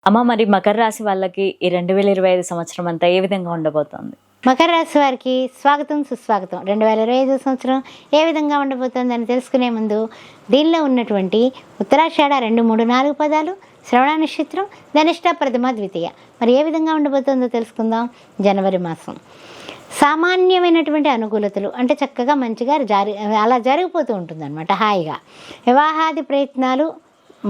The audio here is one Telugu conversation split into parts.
అమ్మ, మరి మకర రాశి వాళ్ళకి ఈ 2025 సంవత్సరం అంతా ఏ విధంగా ఉండబోతోంది? మకర రాశి వారికి స్వాగతం సుస్వాగతం. 2025 సంవత్సరం ఏ విధంగా ఉండబోతోందని తెలుసుకునే ముందు దీనిలో ఉన్నటువంటి ఉత్తరాషాఢ 2, 3, 4 పదాలు, శ్రవణ నక్షత్రం, ధనిష్ట, ప్రథమ, ద్వితీయ మరి ఏ విధంగా ఉండబోతుందో తెలుసుకుందాం. జనవరి మాసం సామాన్యమైనటువంటి అనుకూలతలు, అంటే చక్కగా మంచిగా అలా జరిగిపోతూ ఉంటుంది అనమాట. హాయిగా వివాహాది ప్రయత్నాలు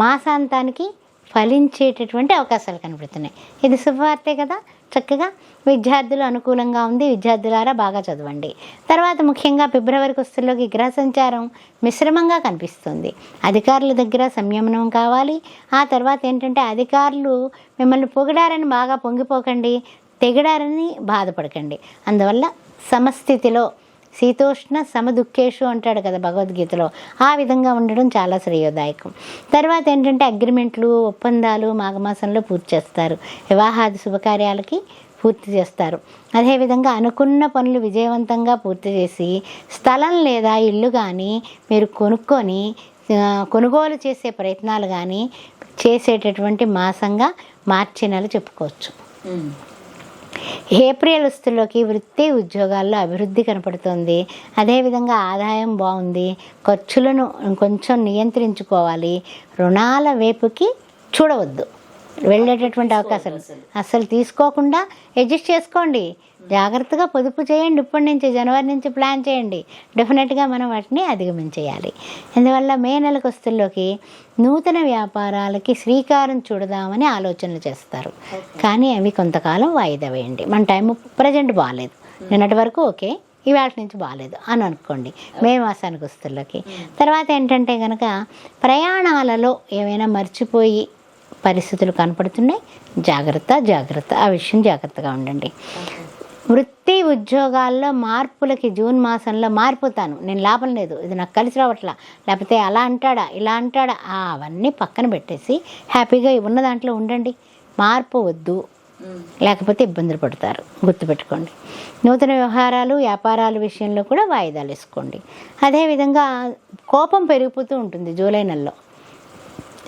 మాసాంతానికి ఫలించేటటువంటి అవకాశాలు కనబడుతున్నాయి. ఇది శుభవార్తే కదా. చక్కగా విద్యార్థులు అనుకూలంగా ఉంది. విద్యార్థులారా బాగా చదవండి. తర్వాత ముఖ్యంగా ఫిబ్రవరికి వస్తుల్లోకి గ్రహ సంచారం మిశ్రమంగా కనిపిస్తుంది. అధికారుల దగ్గర సంయమనం కావాలి. ఆ తర్వాత ఏంటంటే అధికారులు మిమ్మల్ని పొగిడారని బాగా పొంగిపోకండి, తెగిడారని బాధపడకండి. అందువల్ల సమస్థితిలో శీతోష్ణ సమదుఃఖేషు అంటాడు కదా భగవద్గీతలో, ఆ విధంగా ఉండడం చాలా శ్రేయోదాయకం. తర్వాత ఏంటంటే అగ్రిమెంట్లు, ఒప్పందాలు మాఘమాసంలో పూర్తి చేస్తారు. వివాహాది శుభకార్యాలకి పూర్తి చేస్తారు. అదేవిధంగా అనుకున్న పనులు విజయవంతంగా పూర్తి చేసి స్థలం లేదా ఇల్లు కానీ మీరు కొనుగోలు చేసే ప్రయత్నాలు కానీ చేసేటటువంటి మాసంగా మార్చి నెల చెప్పుకోవచ్చు. ఏప్రిల్ వస్తుల్లోకి వృత్తి ఉద్యోగాల్లో అభివృద్ధి కనపడుతుంది. అదేవిధంగా ఆదాయం బాగుంది. ఖర్చులను కొంచెం నియంత్రించుకోవాలి. రుణాల వైపుకి చూడవద్దు. వెళ్ళేటటువంటి అవకాశాలు అస్సలు తీసుకోకుండా అడ్జస్ట్ చేసుకోండి. జాగ్రత్తగా పొదుపు చేయండి. ఇప్పటి నుంచి జనవరి నుంచి ప్లాన్ చేయండి. డెఫినెట్గా మనం వాటిని అధిగమించేయాలి. అందువల్ల మే నెలకు వస్తుల్లోకి నూతన వ్యాపారాలకి శ్రీకారం చూడదామని ఆలోచనలు చేస్తారు. కానీ అవి కొంతకాలం వాయిదా వేయండి. మన టైం ప్రజెంట్ బాగాలేదు, నిన్నటి వరకు ఓకే, ఇవాళ నుంచి బాగాలేదు అని అనుకోండి మే మాసానికి వస్తుల్లోకి. తర్వాత ఏంటంటే కనుక ప్రయాణాలలో ఏమైనా మర్చిపోయి పరిస్థితులు కనపడుతున్నాయి. జాగ్రత్త, ఆ విషయం జాగ్రత్తగా ఉండండి. వృత్తి ఉద్యోగాల్లో మార్పులకి జూన్ మాసంలో మారిపోతాను, నేను లాభం లేదు, ఇది నాకు కలిసి రావట్లా, లేకపోతే అలా అంటాడా ఇలా అంటాడా, అవన్నీ పక్కన పెట్టేసి హ్యాపీగా ఉన్న దాంట్లో ఉండండి. మార్పు వద్దు, లేకపోతే ఇబ్బందులు పడతారు. గుర్తుపెట్టుకోండి. నూతన వ్యవహారాలు వ్యాపారాల విషయంలో కూడా వాయిదాలు వేసుకోండి. అదేవిధంగా కోపం పెరిగిపోతూ ఉంటుంది జూలై నెలలో.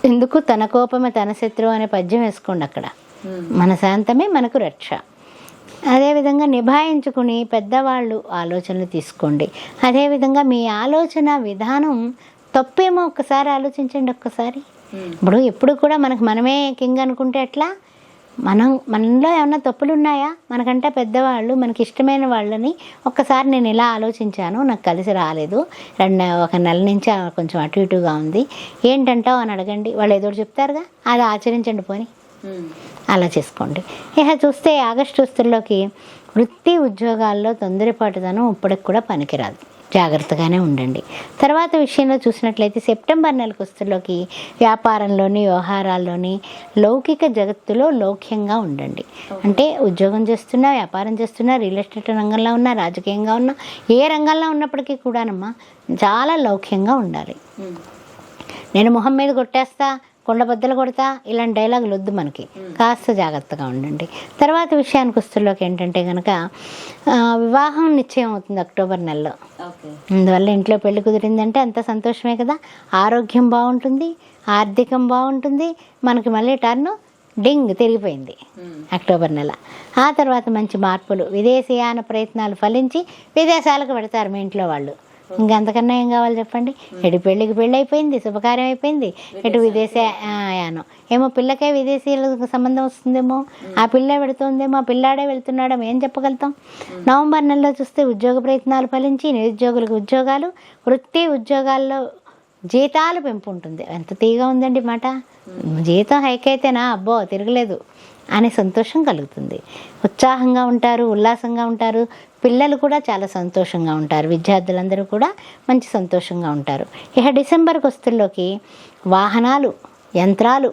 ఎందుకు తన కోపమే తన శత్రువు అనే పద్యం వేసుకోండి. అక్కడ మన శాంతమే మనకు రక్ష. అదేవిధంగా నిభాయించుకుని పెద్దవాళ్ళు ఆలోచనలు తీసుకోండి. అదేవిధంగా మీ ఆలోచన విధానం తప్పేమో ఒక్కసారి ఆలోచించండి. ఒక్కసారి ఇప్పుడు ఎప్పుడు కూడా మనమే కింగ్ అనుకుంటే ఎట్లా? మనలో ఏమన్నా తప్పులు ఉన్నాయా? మనకంటే పెద్దవాళ్ళు, మనకి ఇష్టమైన వాళ్ళని ఒక్కసారి నేను ఇలా ఆలోచించాను, నాకు కలిసి రాలేదు, ఒక నెల నుంచి కొంచెం అటు ఇటుగా ఉంది, ఏంటంటావు అని అడగండి. వాళ్ళు ఏదో చెప్తారుగా, అది ఆచరించండి పోని. అలా చేసుకోండి. ఇక చూస్తే ఆగస్టు వస్తుల్లోకి వృత్తి ఉద్యోగాల్లో తొందరపాటుదనం ఇప్పటికి కూడా పనికిరాదు. జాగ్రత్తగానే ఉండండి. తర్వాత విషయంలో చూసినట్లయితే సెప్టెంబర్ నెలకు వస్తుల్లోకి వ్యాపారంలోని వ్యవహారాల్లోని లౌకిక జగత్తులో లౌక్యంగా ఉండండి. అంటే ఉద్యోగం చేస్తున్నా, వ్యాపారం చేస్తున్నా, రియల్ ఎస్టేట్ రంగంలో ఉన్నా, రాజకీయంగా ఉన్నా, ఏ రంగంలో ఉన్నప్పటికీ కూడానమ్మా చాలా లౌక్యంగా ఉండాలి. నేను మొహం మీద కొట్టేస్తా, కొండ బద్దలు కొడతా, ఇలాంటి డైలాగులు వద్దు మనకి. కాస్త జాగ్రత్తగా ఉండండి. తర్వాత విషయానికి వస్తుల్లోకి ఏంటంటే కనుక వివాహం నిశ్చయం అవుతుంది అక్టోబర్ నెలలో. అందువల్ల ఇంట్లో పెళ్లి కుదిరిందంటే అంత సంతోషమే కదా. ఆరోగ్యం బాగుంటుంది, ఆర్థికం బాగుంటుంది. మనకి మళ్ళీ టర్న్ డింగ్ తిరిగిపోయింది అక్టోబర్ నెల. ఆ తర్వాత మంచి మార్పులు, విదేశీయాన ప్రయత్నాలు ఫలించి విదేశాలకు పెడతారు మీ ఇంట్లో వాళ్ళు. ఇంకంతకన్నా ఏం కావాలి చెప్పండి? ఎటు పెళ్ళికి పెళ్ళి అయిపోయింది, శుభకార్యం అయిపోయింది, ఎటు విదేశయానం. ఏమో పిల్లకే విదేశీయులకు సంబంధం వస్తుందేమో, ఆ పిల్లే పెడుతుందేమో, ఆ పిల్లాడే వెళ్తున్నాడేమో, ఏం చెప్పగలుగుతాం? నవంబర్ నెలలో చూస్తే ఉద్యోగ ప్రయత్నాలు ఫలించి నిరుద్యోగులకు ఉద్యోగాలు, వృత్తి ఉద్యోగాల్లో జీతాలు పెంపు ఉంటుంది. ఎంత తీగా ఉందండి మాట. జీతం హైక్ అయితేనా అబ్బో తిరగలేదు అనే సంతోషం కలుగుతుంది. ఉత్సాహంగా ఉంటారు, ఉల్లాసంగా ఉంటారు. పిల్లలు కూడా చాలా సంతోషంగా ఉంటారు. విద్యార్థులందరూ కూడా మంచి సంతోషంగా ఉంటారు. ఇక డిసెంబర్కి వస్తుల్లోకి వాహనాలు, యంత్రాలు,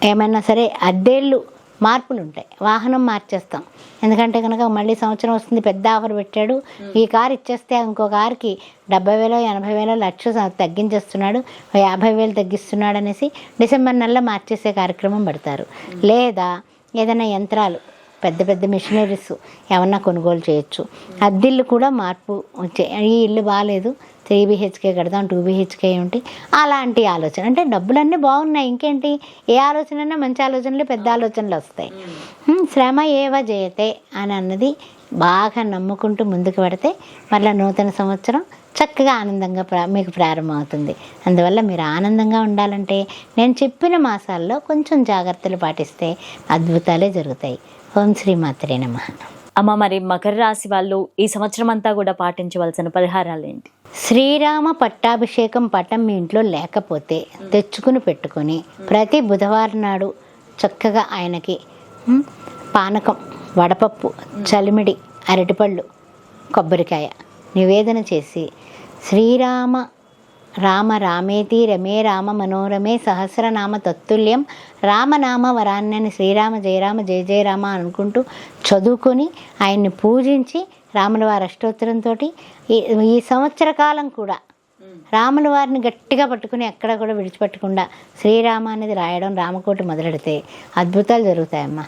ఏమైనా సరే అద్దెళ్ళు, మార్పులు ఉంటాయి. వాహనం మార్చేస్తాం. ఎందుకంటే కనుక మళ్ళీ సంవత్సరం వస్తుంది, పెద్ద ఆఫర్ పెట్టాడు, ఈ కారు ఇచ్చేస్తే ఇంకో కారుకి 70,000, 80,000, లక్ష తగ్గించేస్తున్నాడు, 50,000 తగ్గిస్తున్నాడు అనేసి డిసెంబర్ నెలలో మార్చేసే కార్యక్రమం పెడతారు. లేదా ఏదైనా యంత్రాలు, పెద్ద పెద్ద మిషనరీస్ ఏమన్నా కొనుగోలు చేయొచ్చు. అద్దెళ్ళు కూడా మార్పు వచ్చే, ఈ ఇల్లు బాగాలేదు 3 BHK కడదాం, 2 BHK ఉంటే అలాంటి ఆలోచన. అంటే డబ్బులన్నీ బాగున్నాయి, ఇంకేంటి, ఏ ఆలోచన మంచి ఆలోచనలు, పెద్ద ఆలోచనలు వస్తాయి. శ్రమ ఏవ జయతే అని అన్నది బాగా నమ్ముకుంటూ ముందుకు పెడితే మళ్ళీ నూతన సంవత్సరం చక్కగా ఆనందంగా మీకు ప్రారంభమవుతుంది. అందువల్ల మీరు ఆనందంగా ఉండాలంటే నేను చెప్పిన మాసాల్లో కొంచెం జాగ్రత్తలు పాటిస్తే అద్భుతాలే జరుగుతాయి. ఓం శ్రీ మాత్రే నమః. అమ్మ, మరి మకర రాశి వాళ్ళు ఈ సంవత్సరం అంతా కూడా పాటించవలసిన పరిహారాలు ఏంటి? శ్రీరామ పట్టాభిషేకం పటం మీ ఇంట్లో లేకపోతే తెచ్చుకుని పెట్టుకొని ప్రతి బుధవారం నాడు చక్కగా ఆయనకి పానకం, వడపప్పు, చలిమిడి, అరటిపళ్ళు, కొబ్బరికాయ నివేదన చేసి శ్రీరామ రామ రామేతి రమే రామ మనోరమే సహస్రనామ తత్తుల్యం రామనామ వరాన్నని శ్రీరామ జయరామ జయ జయ రామ అనుకుంటూ చదువుకొని ఆయన్ని పూజించి రాముల వారి అష్టోత్తరంతో ఈ సంవత్సర కాలం కూడా రాముల వారిని గట్టిగా పట్టుకుని ఎక్కడ కూడా విడిచిపెట్టకుండా శ్రీరామ అనేది రాయడం, రామకోటి మొదలెడితే అద్భుతాలు జరుగుతాయమ్మా.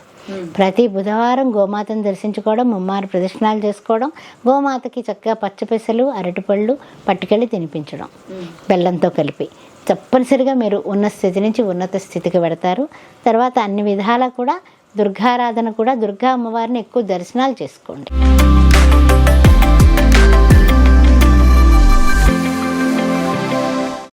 ప్రతి బుధవారం గోమాతను దర్శించుకోవడం, ముమ్మారు ప్రదక్షిణాలు చేసుకోవడం, గోమాతకి చక్కగా పచ్చపెసలు, అరటిపళ్ళు పట్టుకెళ్ళి తినిపించడం బెల్లంతో కలిపి, తప్పనిసరిగా మీరు ఉన్న స్థితి నుంచి ఉన్నత స్థితికి పెడతారు. తర్వాత అన్ని విధాలా కూడా దుర్గారాధన కూడా, దుర్గా అమ్మవారిని ఎక్కువ దర్శనాలు చేసుకోండి.